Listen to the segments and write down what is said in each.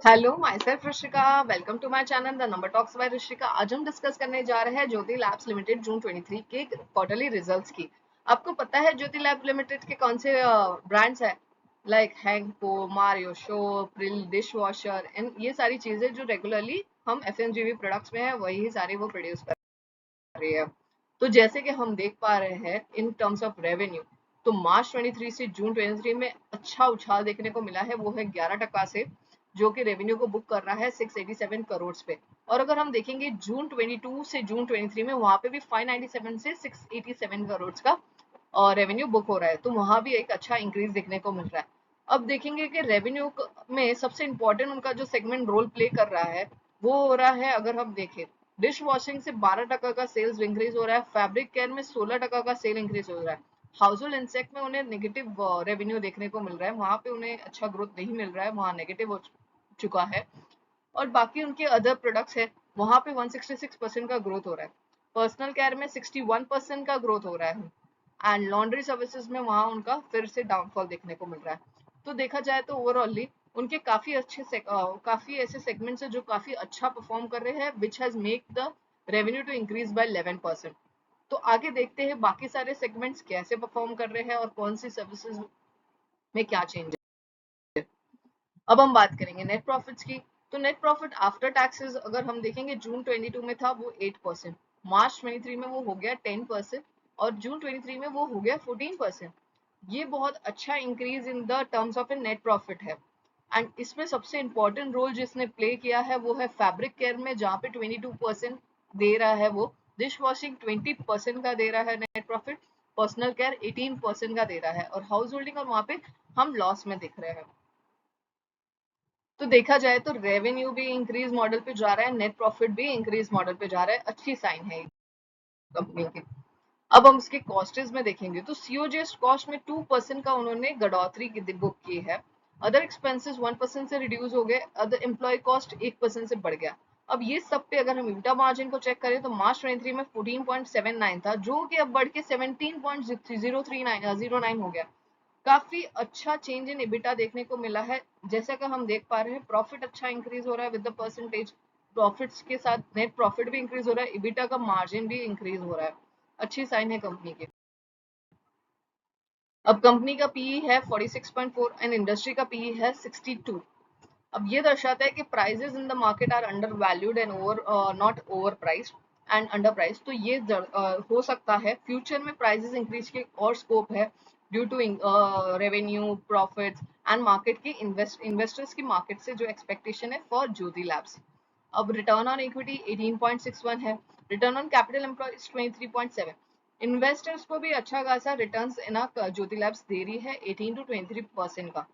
Hello myself Rishika. Welcome to my channel the number talks by Rishika. आज हम discuss करने जा रहे हैं ज्योति लैब्स लिमिटेड जून 23 के क्वार्टरली रिजल्ट्स की। आपको पता है ज्योति लैब लिमिटेड के कौन से ब्रांड्स हैं? लाइक हैंको, मारियो, शो, प्रिल, डिश वॉशर एंड ये सारी चीजें जो रेगुलरली हम एफएमजीवी प्रोडक्ट्स में है वही सारे वो प्रोड्यूस कर रही है। तो जैसे कि हम देख पा रहे हैं इन टर्म्स ऑफ रेवेन्यू, तो मार्च 23 से जून 23 में अच्छा उछाल देखने को मिला है, वो है 11% से, जो कि रेवेन्यू को बुक कर रहा है 687 करोड़ पे। और अगर हम देखेंगे जून 22 से जून 23 में वहां पे भी 597 से 687 करोड़ का रेवेन्यू बुक हो रहा है, तो वहां भी एक अच्छा इंक्रीज देखने को मिल रहा है। अब देखेंगे कि रेवेन्यू में सबसे इंपॉर्टेंट उनका जो सेगमेंट रोल प्ले कर रहा है वो हो रहा है, अगर हम देखें डिश वॉशिंग से 12% का सेल्स इंक्रीज हो रहा है, फैब्रिक केयर में 16% का सेल इंक्रीज हो रहा है, हाउस होल्ड इंसेक्ट में उन्हें नेगेटिव रेवेन्यू देखने को मिल रहा है, वहां पे उन्हें अच्छा ग्रोथ नहीं मिल रहा है, वहां नेगेटिव हो चुका है। और बाकी उनके अदर प्रोडक्ट्स है वहां पे 166% का ग्रोथ हो रहा है, पर्सनल केयर में 61% का ग्रोथ हो रहा है, एंड लॉन्ड्री सर्विसेज में वहां उनका फिर से डाउनफॉल देखने को मिल रहा है। तो देखा जाए तो ओवरऑली उनके काफी ऐसे सेगमेंट्स है जो काफी अच्छा परफॉर्म कर रहे हैं, which has make the revenue to increase by 11%। तो आगे देखते हैं बाकी सारे सेगमेंट्स कैसे परफॉर्म कर रहे हैं और कौन सी सर्विसेज में क्या चेंज है। अब हम बात करेंगे नेट प्रॉफिट्स की। तो नेट प्रॉफिट आफ्टर टैक्सेस अगर हम देखेंगे जून 22 में था वो 8%, मार्च 23 में वो हो गया 10% और जून 23 में वो हो गया 14%। ये बहुत अच्छा increase in the terms of A net profit है। एंड इसमें सबसे इंपॉर्टेंट रोल जिसने प्ले किया है वो है फैब्रिक केयर में, जहाँ पे 22% दे रहा है वो, डिश वॉशिंग 20% का दे रहा है नेट प्रॉफिट, पर्सनल केयर 18% का दे रहा है, और हाउस होल्डिंग और वहां पे हम लॉस में दिख रहे हैं। तो देखा जाए तो रेवेन्यू भी इंक्रीज मॉडल पे जा रहा है, नेट प्रॉफिट भी इंक्रीज मॉडल पे जा रहा है, अच्छी साइन है कंपनी की। अब हम इसके कॉस्टेज में देखेंगे तो सीओजीएस कॉस्ट में 2% का उन्होंने गडोतरी की बुक की है, अदर एक्सपेंसेस 1% से रिड्यूस हो गए, अदर एम्प्लॉय कॉस्ट 1% से बढ़ गया। अब ये सब पे अगर हम इबिटा मार्जिन को चेक करें तो मार्च 23 में 14.79 था, जो कि अब बढ़ के 17.039 हो गया। काफी अच्छा चेंज इन इबिटा देखने को मिला है। जैसा कि हम देख पा रहे हैं प्रॉफिट अच्छा इंक्रीज हो रहा है विद द परसेंटेज, प्रॉफिट्स के साथ नेट प्रॉफिट भी इंक्रीज हो रहा है, इबिटा का मार्जिन भी इंक्रीज हो रहा है, अच्छी साइन है कंपनी की। अब कंपनी का पीई है 46.4 एंड इंडस्ट्री का पीई है 62। अब ये दर्शाता है कि prices in the market are undervalued and over not overpriced and underprice. तो ये हो सकता है फ्यूचर में प्राइसेस इंक्रीज के और स्कोप है due to revenue, profits and market की इन्वेस्टर्स की मार्केट से जो एक्सपेक्टेशन है फॉर ज्योति लैब्स। अब रिटर्न ऑन इक्विटी 18.61 है, return on capital employed 23.7। Investors को भी अच्छा खासा रिटर्न्स इन ज्योति लैब्स दे रही है 18 to 23% का।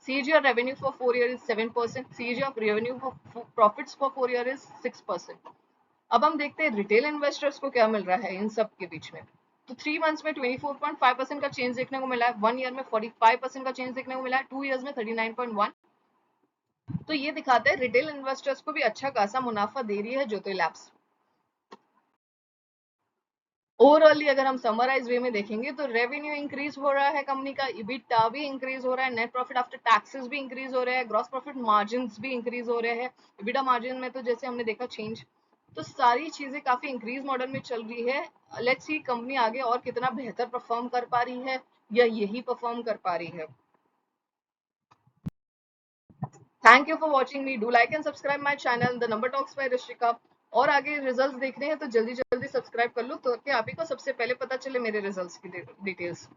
CAGR revenue for 4 year is 7%, CAGR revenue for profits for 4 year is 6%। अब हम देखते हैं रिटेल इन्वेस्टर्स को क्या मिल रहा है इन सब के बीच में। तो 3 मंथ्स में 24.5% का चेंज देखने को मिला है, 1 ईयर में 45% का चेंज देखने को मिला है, 2 इयर्स में 39.1। तो ये दिखाता है रिटेल इन्वेस्टर्स को भी अच्छा खासा मुनाफा दे रही है ज्योति लैब्स। ओवरऑली अगर हम समराइज वे में देखेंगे तो रेवेन्यू इंक्रीज हो रहा है कंपनी का, इबिटा भी इंक्रीज हो रहा है, नेट प्रॉफिट आफ्टर टैक्सेस भी इंक्रीज हो रहा है, ग्रॉस प्रॉफिट मार्जिन भी इंक्रीज हो रहे हैं, इबिटा मार्जिन में तो जैसे हमने देखा चेंज। तो सारी चीजें काफी इंक्रीज मॉडल में चल रही है। लेट्स सी कंपनी आगे और कितना बेहतर परफॉर्म कर पा रही है या यही परफॉर्म कर पा रही है। Thank you for watching me, do like and subscribe my channel the number talks by Rishika. और आगे रिजल्ट्स देखने हैं तो जल्दी जल्दी सब्सक्राइब कर लो, तो कि आप ही को सबसे पहले पता चले मेरे रिजल्ट्स की डिटेल्स।